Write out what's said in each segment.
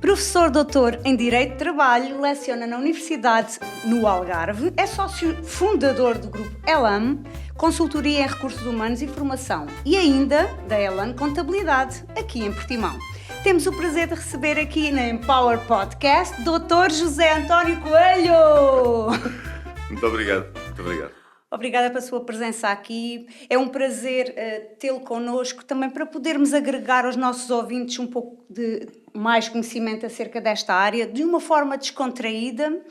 Professor doutor em Direito de Trabalho, leciona na Universidade no Algarve, é sócio fundador do grupo Elan, consultoria em recursos humanos e formação e ainda da Elan Contabilidade, aqui em Portimão. Temos o prazer de receber aqui na Empower Podcast Dr. José António Coelho. Muito obrigado, muito obrigado. Obrigada pela sua presença aqui. É um prazer tê-lo connosco também para podermos agregar aos nossos ouvintes um pouco de mais conhecimento acerca desta área, de uma forma descontraída,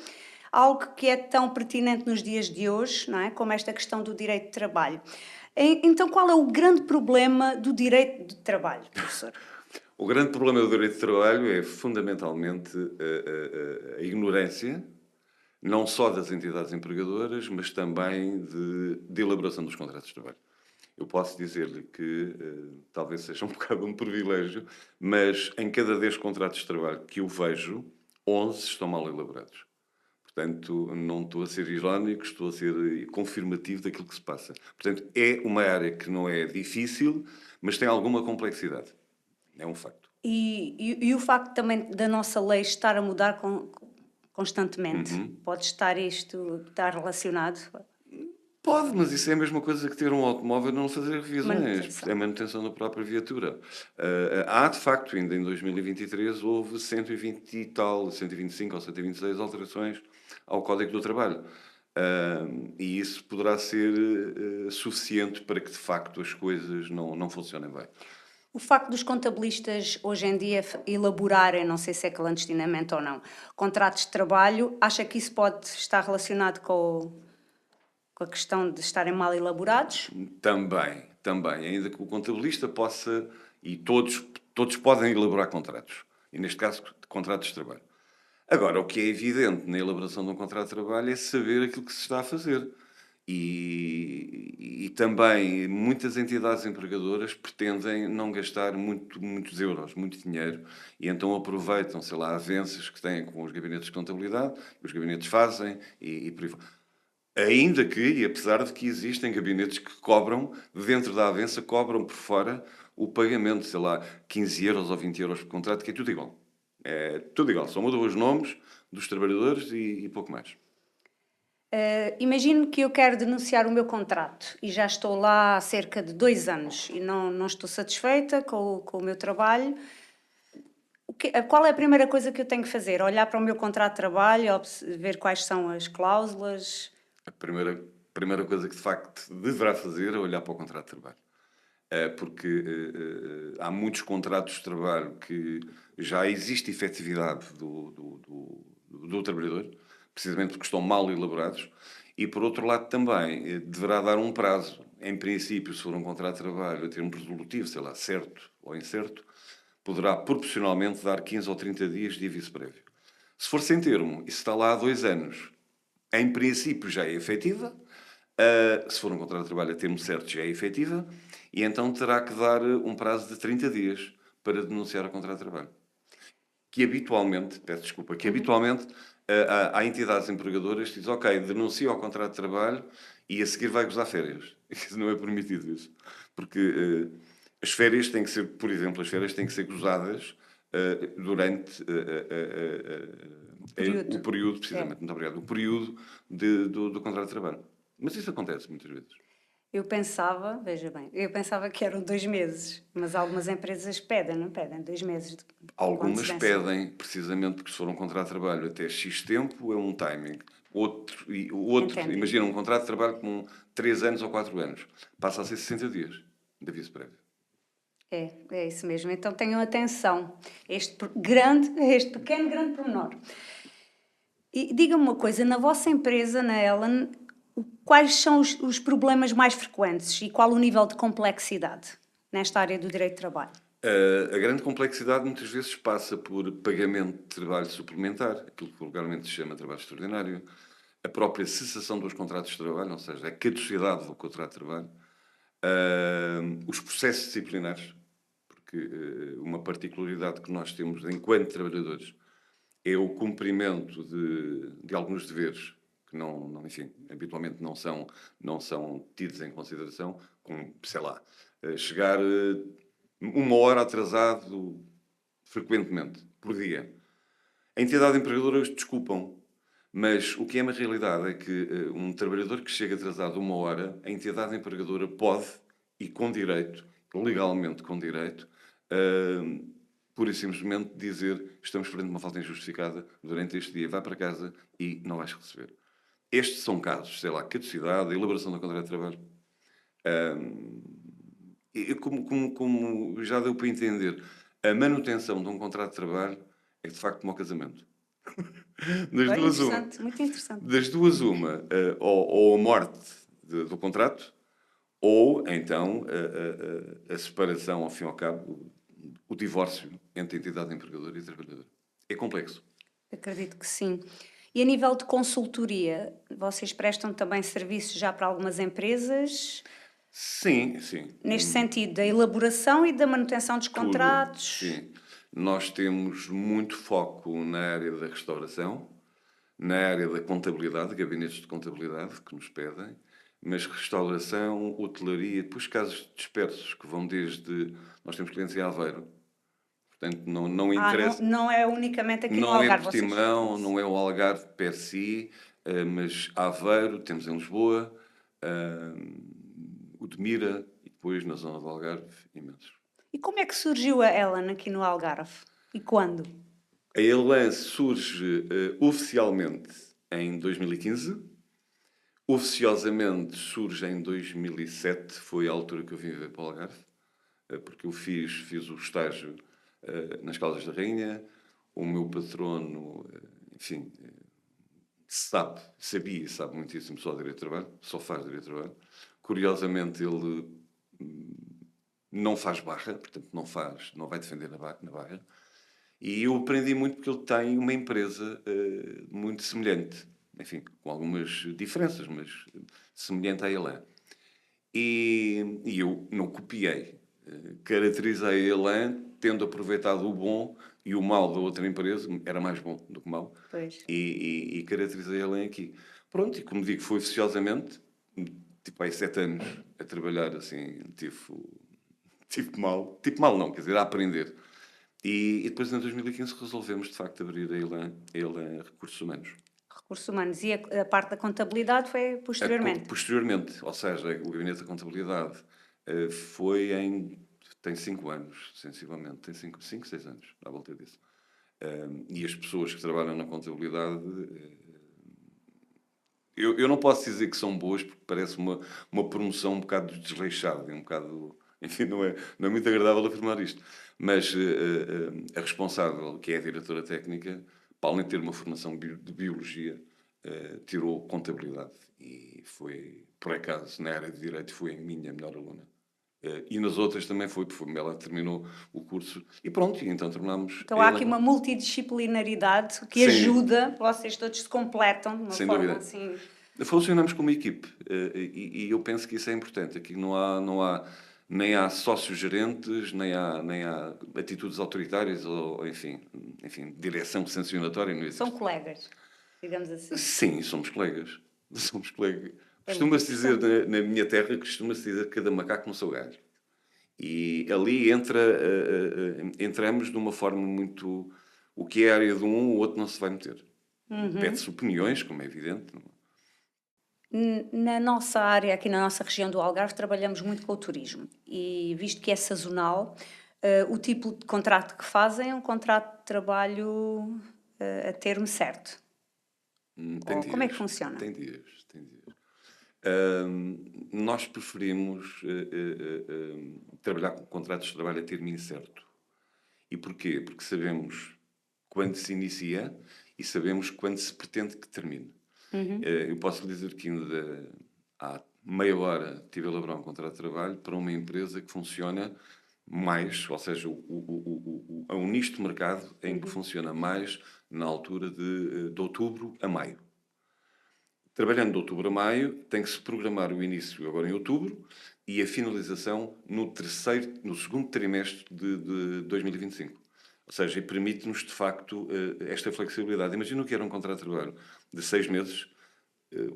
algo que é tão pertinente nos dias de hoje, não é? Como esta questão do direito de trabalho. Então, qual é o grande problema do direito de trabalho, professor? O grande problema do direito de trabalho é fundamentalmente a ignorância, não só das entidades empregadoras, mas também de elaboração dos contratos de trabalho. Eu posso dizer-lhe que talvez seja um bocado um privilégio, mas em cada 10 contratos de trabalho que eu vejo, 11 estão mal elaborados. Portanto, não estou a ser irónico, estou a ser confirmativo daquilo que se passa. Portanto, é uma área que não é difícil, mas tem alguma complexidade. É um facto. E o facto também da nossa lei estar a mudar constantemente, pode estar relacionado? Pode, mas isso é a mesma coisa que ter um automóvel e não fazer revisões. Manutenção. É manutenção da própria viatura. Há, de facto, ainda em 2023, houve 120 e tal, 125 ou 126 alterações ao Código do Trabalho. E isso poderá ser suficiente para que, de facto, as coisas não funcionem bem. O facto dos contabilistas hoje em dia elaborarem, não sei se é clandestinamente ou não, contratos de trabalho, acha que isso pode estar relacionado com a questão de estarem mal elaborados? Também. Ainda que o contabilista possa, e todos podem elaborar contratos. E, neste caso, contratos de trabalho. Agora, o que é evidente na elaboração de um contrato de trabalho é saber aquilo que se está a fazer. E também muitas entidades empregadoras pretendem não gastar muitos euros, muito dinheiro, e então aproveitam, sei lá, avanças que têm com os gabinetes de contabilidade, que os gabinetes fazem, e por aí vai. Ainda que, e apesar de que existem gabinetes que cobram, dentro da avança, cobram por fora o pagamento, sei lá, 15 euros ou 20 euros por contrato, que é tudo igual. É tudo igual, só mudam os nomes dos trabalhadores e pouco mais. Imagino que eu quero denunciar o meu contrato e já estou lá há cerca de 2 anos e não estou satisfeita com o meu trabalho. Qual é a primeira coisa que eu tenho que fazer? Olhar para o meu contrato de trabalho, ver quais são as cláusulas? A primeira coisa que, de facto, deverá fazer é olhar para o contrato de trabalho. Porque há muitos contratos de trabalho que já existe efetividade do trabalhador, precisamente porque estão mal elaborados, e por outro lado também deverá dar um prazo. Em princípio, se for um contrato de trabalho a termo resolutivo, sei lá, certo ou incerto, poderá proporcionalmente dar 15 ou 30 dias de aviso prévio. Se for sem termo e se está lá há 2 anos, em princípio já é efetiva. Se for um contrato de trabalho a termo certo, já é efetiva. E então terá que dar um prazo de 30 dias para denunciar o contrato de trabalho. Que habitualmente, há entidades empregadoras que dizem, ok, denuncia o contrato de trabalho e a seguir vai gozar férias. Isso não é permitido, isso. Porque as férias têm que ser, por exemplo, as férias têm que ser gozadas durante o período, precisamente, muito obrigado, o período do contrato de trabalho. Mas isso acontece muitas vezes. Eu pensava que eram 2 meses, mas algumas empresas não pedem 2 meses. Algumas pedem, precisamente porque se for um contrato de trabalho até X tempo, é um timing. Outro imagina um contrato de trabalho com 3 anos ou 4 anos, passa a ser 60 dias de aviso prévio. É isso mesmo. Então tenham atenção a este pequeno, grande pormenor. E diga-me uma coisa, na vossa empresa, na Elan, quais são os problemas mais frequentes e qual o nível de complexidade nesta área do direito de trabalho? A grande complexidade muitas vezes passa por pagamento de trabalho suplementar, aquilo que vulgarmente se chama trabalho extraordinário, a própria cessação dos contratos de trabalho, ou seja, a caducidade do contrato de trabalho, os processos disciplinares, porque uma particularidade que nós temos enquanto trabalhadores é o cumprimento de alguns deveres que enfim, habitualmente não são tidos em consideração, como, sei lá, chegar 1 hora atrasado frequentemente, por dia. A entidade empregadora os desculpam, mas o que é uma realidade é que um trabalhador que chega atrasado 1 hora, a entidade empregadora pode, e com direito, legalmente com direito, pura e simplesmente dizer estamos perante uma falta injustificada durante este dia, vai para casa e não vais receber. Estes são casos, sei lá, caducidade, elaboração do contrato de trabalho. Como já deu para entender, a manutenção de um contrato de trabalho é de facto como ao casamento. Das Bem duas, uma. interessante, muito interessante. Das duas, uma. Ou a morte do contrato, ou então a separação, ao fim e ao cabo, o divórcio entre a entidade empregadora e trabalhador. É complexo. Acredito que sim. E a nível de consultoria, vocês prestam também serviços já para algumas empresas, Sim, sim. neste sentido, da elaboração e da manutenção dos Tudo, contratos? sim. Nós temos muito foco na área da restauração, na área da contabilidade, gabinetes de contabilidade que nos pedem, mas restauração, hotelaria, depois casos dispersos que vão desde. Nós temos clientes em Aveiro, portanto não Não, interessa. não é unicamente aqui no Não é Algarve, vocês. Portimão, não é o Algarve per si, mas Aveiro, temos em Lisboa, o de Mira e depois na zona do Algarve, imensos. E como é que surgiu a Ellen aqui no Algarve? E quando? A Elan surge oficialmente em 2015, oficiosamente surge em 2007, foi a altura que eu vim viver para o Algarve, porque eu fiz o estágio nas Caldas da Rainha, o meu patrono, enfim, sabia e sabe muitíssimo só direito de trabalho, só faz direito de trabalho. Curiosamente, ele não faz barra, portanto não vai defender na barra. E eu aprendi muito porque ele tem uma empresa muito semelhante, enfim, com algumas diferenças, mas semelhante à Elan. E eu não copiei. Caracterizei a Elan tendo aproveitado o bom e o mal da outra empresa, era mais bom do que mau, Pois. e caracterizei a Elan aqui. Pronto, e como digo, foi oficiosamente, tipo, há 7 anos a trabalhar assim, tipo mal não, quer dizer, a aprender. E depois em 2015 resolvemos de facto abrir a Elan Recursos Humanos. Recursos humanos. E a parte da contabilidade foi posteriormente. Posteriormente, ou seja, o Gabinete da Contabilidade foi em. Tem 5 anos, sensivelmente, tem 5, 6 anos, à volta disso. E as pessoas que trabalham na contabilidade, eu não posso dizer que são boas, porque parece uma promoção um bocado desleixada, um bocado. Enfim, não é muito agradável afirmar isto. Mas a responsável, que é a diretora técnica, para além de ter uma formação de biologia, tirou contabilidade. E foi, por acaso, na área de direito, foi a minha melhor aluna. E nas outras também foi, porque ela terminou o curso. E pronto, e então terminámos. Então há aqui uma multidisciplinaridade que Sim, ajuda, vocês todos se completam de uma sem forma dúvida. assim. Funcionamos como equipe e eu penso que isso é importante. Aqui nem há sócios-gerentes, nem há atitudes autoritárias ou enfim, direção sancionatória, não São existe. colegas, digamos assim. Sim, somos colegas. Somos colegas. É muito Costuma-se dizer, interessante. na minha terra, costuma-se dizer que cada macaco no seu galho. E ali entramos de uma forma muito. O que é a área de um, o outro não se vai meter. Pede-se opiniões, como é evidente. Na nossa área, aqui na nossa região do Algarve, trabalhamos muito com o turismo e, visto que é sazonal, o tipo de contrato que fazem é um contrato de trabalho a termo certo. Tem Ou como é que dias. funciona? Tem dias. Tem dias. Nós preferimos trabalhar com contratos de trabalho a termo incerto. E porquê? Porque sabemos quando se inicia e sabemos quando se pretende que termine. Eu posso lhe dizer que ainda há meia hora estive a elaborar um contrato de trabalho para uma empresa que funciona mais, ou seja, há um nicho de mercado em que funciona mais na altura de outubro a maio. Trabalhando de outubro a maio, tem que se programar o início agora em outubro e a finalização no segundo trimestre de 2025. Ou seja, permite-nos, de facto, esta flexibilidade. Imagina que era um contrato de trabalho de 6 meses,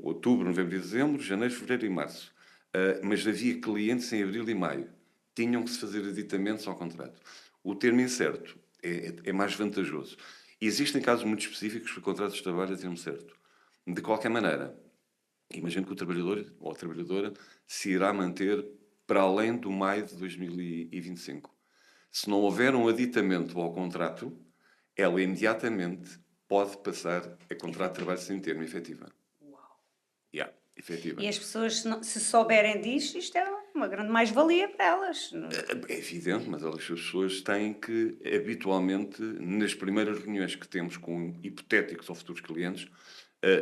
outubro, novembro e dezembro, janeiro, fevereiro e março. Mas havia clientes em abril e maio. Tinham que se fazer aditamentos ao contrato. O termo incerto é mais vantajoso. Existem casos muito específicos que o contrato de trabalho é termo certo. De qualquer maneira, imagino que o trabalhador ou a trabalhadora se irá manter para além do maio de 2025. Se não houver um aditamento ao contrato, ela imediatamente pode passar a contrato de trabalho sem termo efetiva. Yeah, efetiva. E as pessoas, se souberem disto, isto é uma grande mais-valia para elas. É evidente, mas as pessoas têm que, habitualmente, nas primeiras reuniões que temos com hipotéticos ou futuros clientes,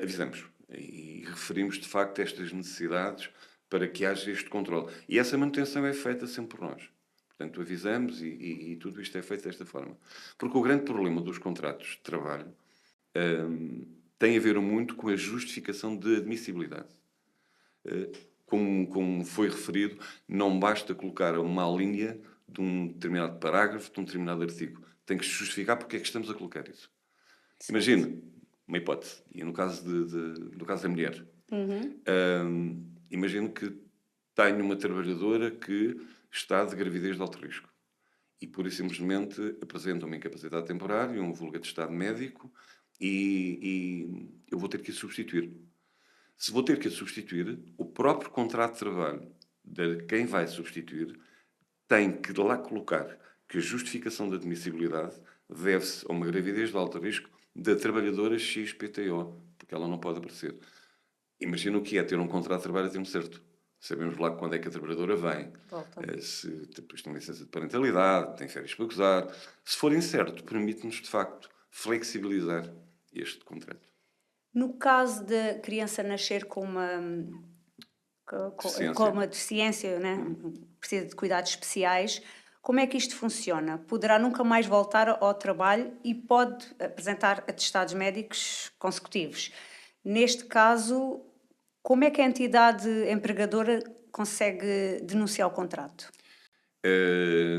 avisamos e referimos, de facto, estas necessidades para que haja este controle. E essa manutenção é feita sempre por nós. Portanto, avisamos e tudo isto é feito desta forma. Porque o grande problema dos contratos de trabalho tem a ver muito com a justificação de admissibilidade. Como foi referido, não basta colocar uma linha de um determinado parágrafo, de um determinado artigo. Tem que se justificar porque é que estamos a colocar isso. Imagina, uma hipótese, e no caso, no caso da mulher, imagino que tenho uma trabalhadora que está de gravidez de alto risco e, pura e simplesmente, apresenta uma incapacidade temporária, um vulgo atestado médico e eu vou ter que a substituir. Se vou ter que a substituir, o próprio contrato de trabalho de quem vai substituir tem que lá colocar que a justificação da admissibilidade deve-se a uma gravidez de alto risco da trabalhadora XPTO, porque ela não pode aparecer. Imagina o que é ter um contrato de trabalho a termo certo. Sabemos lá quando é que a trabalhadora vem, se depois tem licença de parentalidade, tem férias para gozar. Se for incerto, permite-nos, de facto, flexibilizar este contrato. No caso da criança nascer com uma deficiência, né? Precisa de cuidados especiais, como é que isto funciona? Poderá nunca mais voltar ao trabalho e pode apresentar atestados médicos consecutivos. Neste caso, como é que a entidade empregadora consegue denunciar o contrato?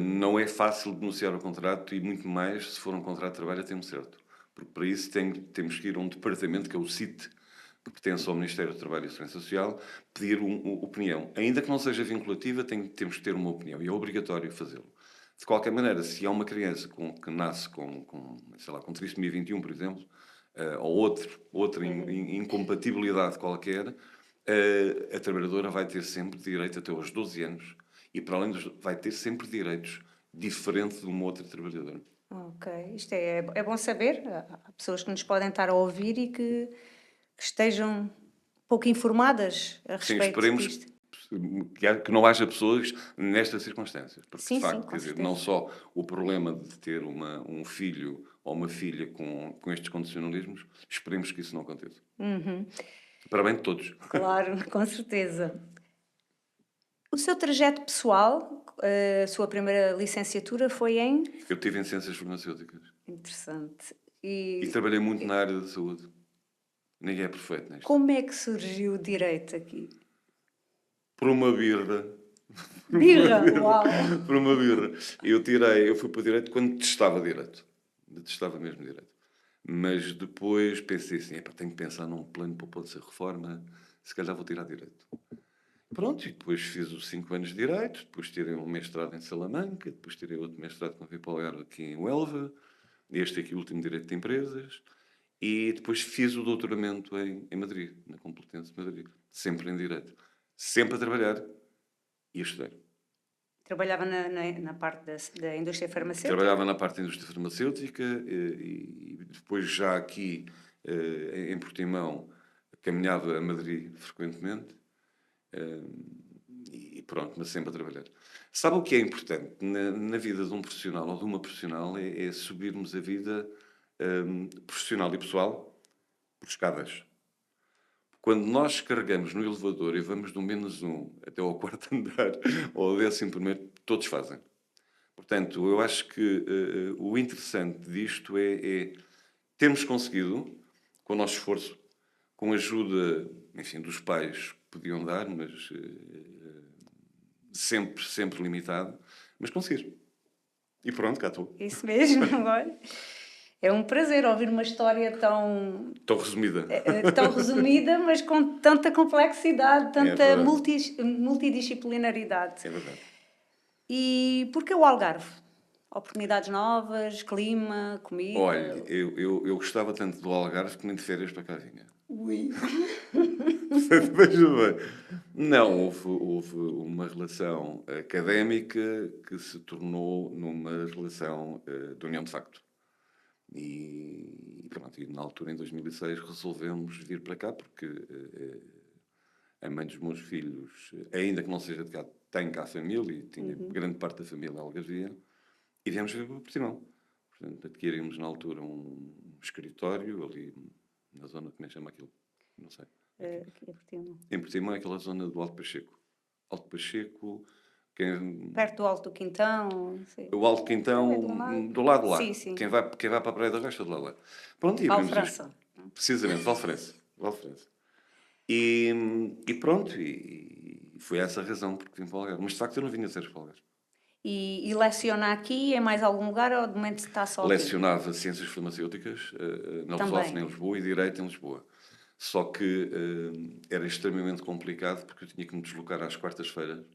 Não é fácil denunciar o contrato e muito mais se for um contrato de trabalho a tempo certo. Porque para isso temos que ir a um departamento, que é o CIT, que pertence ao Ministério do Trabalho e Segurança Social, pedir uma opinião. Ainda que não seja vinculativa, temos que ter uma opinião e é obrigatório fazê-lo. De qualquer maneira, se há uma criança que nasce com trissomia 21, por exemplo, ou outra incompatibilidade qualquer, a trabalhadora vai ter sempre direito até aos 12 anos e, para além dos, vai ter sempre direitos diferente de uma outra trabalhadora. Ok, isto é bom saber. Há pessoas que nos podem estar a ouvir e que estejam pouco informadas a Sim, respeito esperemos disto. que não haja pessoas nestas circunstâncias. Porque, Sim, de facto, sim, com quer dizer, certeza. não só o problema de ter um filho ou uma filha com estes condicionalismos, esperemos que isso não aconteça. Para bem de todos. Claro, com certeza. O seu trajeto pessoal, a sua primeira licenciatura foi em... Eu tive em ciências farmacêuticas Interessante. e trabalhei muito na área da saúde. Ninguém é perfeito nisto. Como é que surgiu o direito aqui? Por uma birra. Birra! Uau! Por uma birra. Eu fui para Direito quando detestava Direito. Detestava mesmo Direito. Mas depois pensei assim, tenho que pensar num plano para pode ser reforma, se calhar vou tirar Direito. Pronto, e depois fiz os 5 anos de Direito, depois tirei um mestrado em Salamanca, depois tirei outro mestrado com Vipolgar aqui em Huelva, este aqui, o último Direito de Empresas, e depois fiz o doutoramento em Madrid, na Complutense de Madrid, sempre em Direito. Sempre a trabalhar e a estudar. Trabalhava na parte da indústria farmacêutica? Trabalhava na parte da indústria farmacêutica e depois já aqui em Portimão caminhava a Madrid frequentemente e pronto, mas sempre a trabalhar. Sabe o que é importante na vida de um profissional ou de uma profissional? É subirmos a vida profissional e pessoal por escadas. Quando nós carregamos no elevador e vamos do -1 até ao 4º andar ou ao 11º, todos fazem. Portanto, eu acho que o interessante disto é termos conseguido, com o nosso esforço, com a ajuda, enfim, dos pais que podiam dar, mas sempre limitado, mas conseguir. E pronto, cá estou. Isso mesmo, olha. É um prazer ouvir uma história tão resumida. tão resumida, mas com tanta complexidade, tanta verdade. multidisciplinaridade. É verdade. E porquê o Algarve? Oportunidades novas, clima, Olha, comida. eu gostava tanto do Algarve que nem de férias para cá vinha. Ui. Portanto, veja bem. Não, houve uma relação académica que se tornou numa relação de união de facto. E pronto, e na altura, em 2006, resolvemos vir para cá porque a mãe dos meus filhos, ainda que não seja de cá, tem cá a família e tinha grande parte da família algarvia, e viemos ver para Portimão. Portanto, adquirimos na altura um escritório ali na zona, como é que chama aquilo? Não sei. Aqui é Portimão. Em Portimão é aquela zona do Alto Pacheco. Alto Pacheco, quem, Perto do Alto do Quintão, não sei. o Alto É Quintão, do lado. do lado de lá. Sim, sim. Quem vai para a Praia da Gasta, de lá lá. Pronto, e Val abrimos França. precisamente, Valfrense. Valfrense. E, e pronto, e foi essa a razão porque vim para o Algarve. Mas de facto eu não vinha de férias para o Algarve. E leciona aqui em mais algum lugar ou de momento está só aqui? Lecionava Ciências Farmacêuticas na Lusófona, em Também. Lisboa, e Direito em Lisboa. Só que era extremamente complicado porque eu tinha que me deslocar às quartas-feiras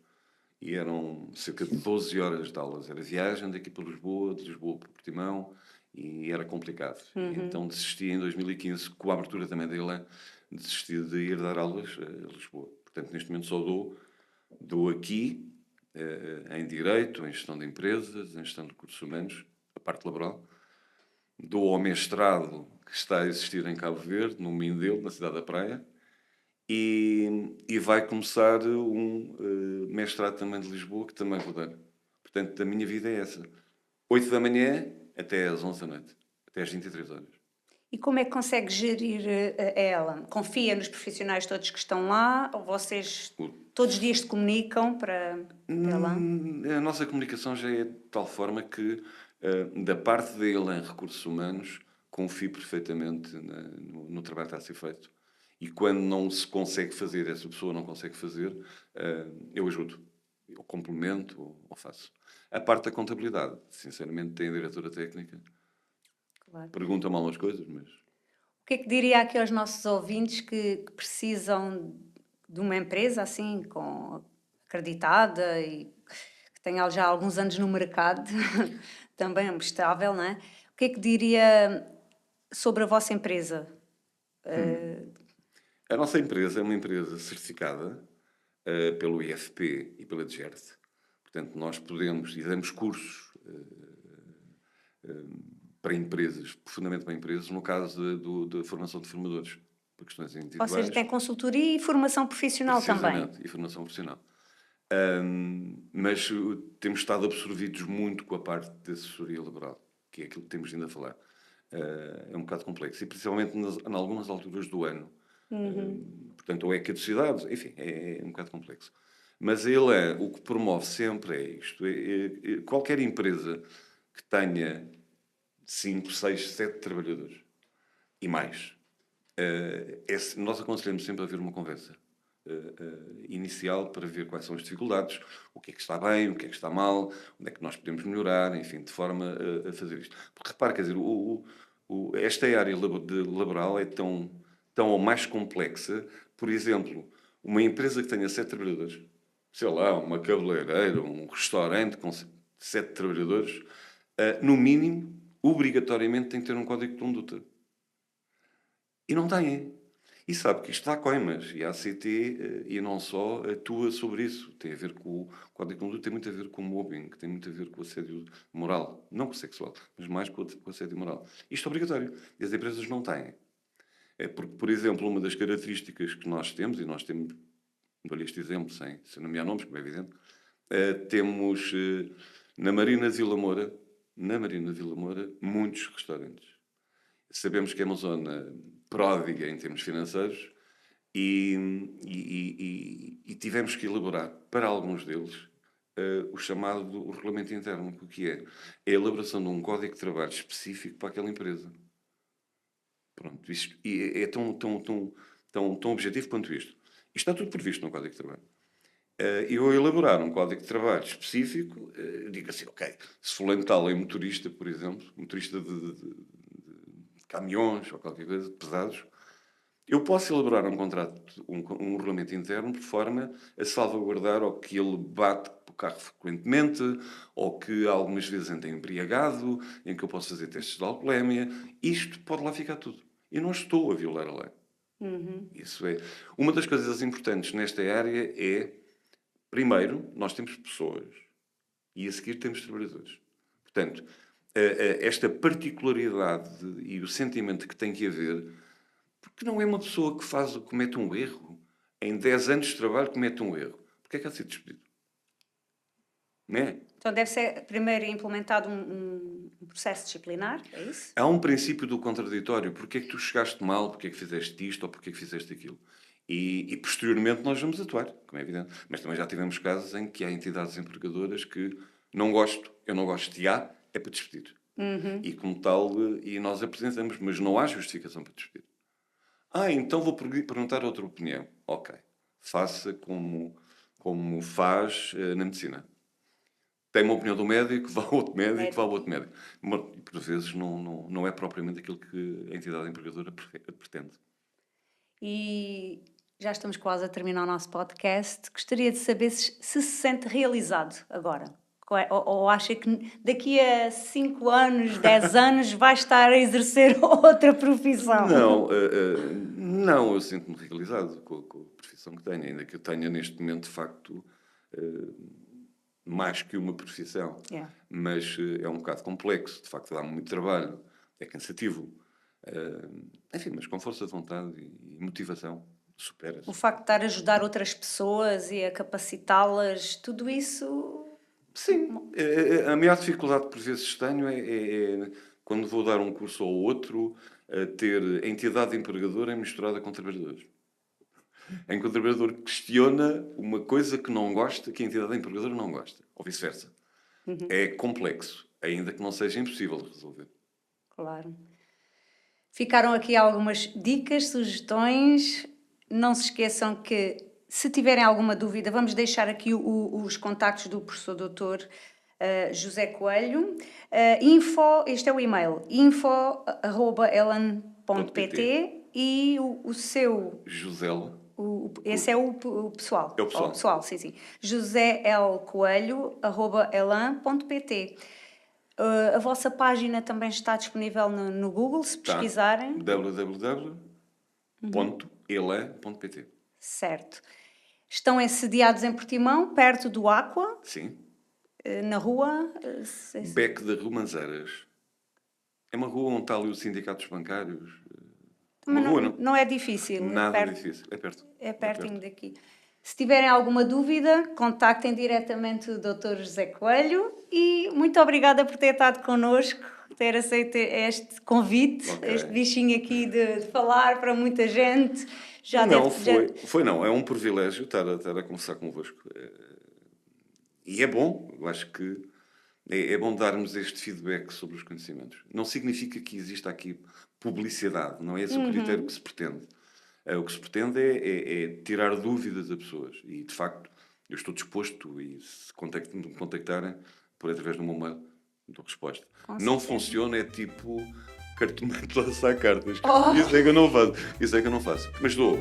e eram cerca de 12 horas de aulas. Era viagem daqui para Lisboa, de Lisboa para Portimão, e era complicado. E então desisti em 2015, com a abertura também da ELA, desisti de ir dar aulas a Lisboa. Portanto, neste momento só dou aqui, em Direito, em Gestão de Empresas, em Gestão de Recursos Humanos, a parte laboral. Dou ao mestrado que está a existir em Cabo Verde, no Mindelo, na cidade da Praia, e vai começar mestrado também de Lisboa, que também vou dar. Portanto, a minha vida é essa. 8 da manhã até às 11 da noite. Até às 23 horas. E como é que consegue gerir ela? Confia nos profissionais todos que estão lá? Ou vocês todos os dias se comunicam para lá? A nossa comunicação já é de tal forma que, da parte dele em recursos humanos, confio perfeitamente no trabalho que está a ser feito. E quando não se consegue fazer, essa pessoa não consegue fazer, eu ajudo. Eu complemento ou faço. A parte da contabilidade, sinceramente, tem a diretora técnica. Claro. Pergunta mal as coisas, mas O que é que diria aqui aos nossos ouvintes que precisam de uma empresa assim, acreditada e que tenha já alguns anos no mercado, também estável, não é? O que é que diria sobre a vossa empresa? a nossa empresa é uma empresa certificada pelo IFP e pela DGERT. Portanto, nós podemos e damos cursos para empresas, profundamente para empresas, no caso da formação de formadores, para questões Ou seja, individuais, tem consultoria e formação profissional também. precisamente, e formação profissional. Mas temos estado absorvidos muito com a parte de assessoria laboral, que é aquilo que temos vindo a falar. É um bocado complexo, e principalmente em algumas alturas do ano. Portanto, ou é caducidade, enfim, é um bocado complexo. Mas ele o que promove sempre é isto. Qualquer empresa que tenha 5, 6, 7 trabalhadores e mais, nós aconselhamos sempre a haver uma conversa inicial para ver quais são as dificuldades, o que é que está bem, o que é que está mal, onde é que nós podemos melhorar, enfim, de forma a fazer isto. Porque repare, quer dizer, esta área laboral é tão ou mais complexa. Por exemplo, uma empresa que tenha 7 trabalhadores, sei lá, uma cabeleireira, um restaurante com 7 trabalhadores, no mínimo, obrigatoriamente tem que ter um código de conduta. E não têm. E sabe que isto dá coimas. E a ACT, e não só, atua sobre isso. Tem a ver com o código de conduta, tem muito a ver com o mobbing, tem muito a ver com o assédio moral. Não com o sexual, mas mais com o assédio moral. Isto é obrigatório. E as empresas não têm. É porque, por exemplo, uma das características que nós temos, e nós temos, dou-lhe este exemplo sem nomear nomes, como é evidente, temos na Marina de Vila Moura, muitos restaurantes. Sabemos que é uma zona pródiga em termos financeiros e tivemos que elaborar para alguns deles o chamado regulamento interno. O que é? É a elaboração de um código de trabalho específico para aquela empresa. Pronto, isto é tão objetivo quanto isto. Isto está tudo previsto no Código de Trabalho. Eu elaborar um Código de Trabalho específico, digo assim, ok, se fulano tal é motorista, por exemplo, motorista de caminhões ou qualquer coisa, pesados, eu posso elaborar um contrato, um regulamento interno, de forma a salvaguardar ou que ele bate carro frequentemente, ou que algumas vezes anda embriagado, em que eu posso fazer testes de alcoolemia. Isto pode lá ficar tudo. Eu não estou a violar a lei. Isso é. Uma das coisas importantes nesta área é, primeiro, nós temos pessoas e a seguir temos trabalhadores. Portanto, esta particularidade e o sentimento que tem que haver, porque não é uma pessoa que comete um erro, em 10 anos de trabalho comete um erro. Porquê é que há de ser despedido? Não é? Então deve ser primeiro implementado um processo disciplinar, é isso? Há um princípio do contraditório. Porquê é que tu chegaste mal? Porquê é que fizeste isto? Ou porquê é que fizeste aquilo? E posteriormente nós vamos atuar, como é evidente. Mas também já tivemos casos em que há entidades empregadoras que eu não gosto de A, é para despedir. E como tal, e nós apresentamos, mas não há justificação para despedir. Então vou perguntar outra opinião. Ok, faça como faz na medicina. Tem uma opinião do médico, vá ao outro médico, vá ao outro médico. Mas, por vezes, não é propriamente aquilo que a entidade empregadora pretende. E já estamos quase a terminar o nosso podcast. Gostaria de saber se sente realizado agora. Ou acha que daqui a 5 anos, 10 anos, vai estar a exercer outra profissão? Não, eu sinto-me realizado com a profissão que tenho, ainda que eu tenha neste momento, de facto, mais que uma profissão. Yeah. Mas é um bocado complexo, de facto, dá muito trabalho, é cansativo. Enfim, mas com força de vontade e motivação, supera-se. O facto de estar a ajudar outras pessoas e a capacitá-las, tudo isso... Sim, a maior dificuldade que por vezes tenho é quando vou dar um curso ou outro, ter a entidade empregadora misturada com trabalhadores. Em que o trabalhador questiona uma coisa que não gosta, que a entidade empregadora não gosta, ou vice-versa. É complexo, ainda que não seja impossível de resolver. Claro. Ficaram aqui algumas dicas, sugestões. Não se esqueçam que, se tiverem alguma dúvida, vamos deixar aqui os contactos do professor doutor José Coelho. Este é o e-mail, info@elan.pt e o seu... Josela. Esse é o pessoal. É o pessoal. Sim. joselcoelho@elan.pt. A vossa página também está disponível no Google, se pesquisarem. www.elan.pt. Certo. Estão sediados em Portimão, perto do Aqua, Sim. na rua... Beco de Romanzeiras. É uma rua onde está ali os sindicatos bancários. Também Uma rua, não é difícil. Nada difícil. É perto. É pertinho daqui. Se tiverem alguma dúvida, contactem diretamente o Dr. José Coelho e muito obrigada por ter estado connosco, ter aceito este convite, este bichinho aqui de falar para muita gente. É um privilégio estar a conversar convosco. E é bom, eu acho que é bom darmos este feedback sobre os conhecimentos. Não significa que exista aqui publicidade, não é esse o critério que se pretende. O que se pretende é tirar dúvidas a pessoas. E, de facto, eu estou disposto, e se me contactarem por através do meu mail, dou resposta. Não funciona, é tipo cartomante lançar cartas. Isso é que eu não faço. Mas dou.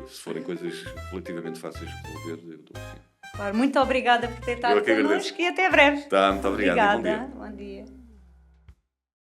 Se forem coisas relativamente fáceis de resolver, eu dou. Claro, muito obrigada por ter estado connosco e até breve. Muito obrigado. Obrigada. Bom dia.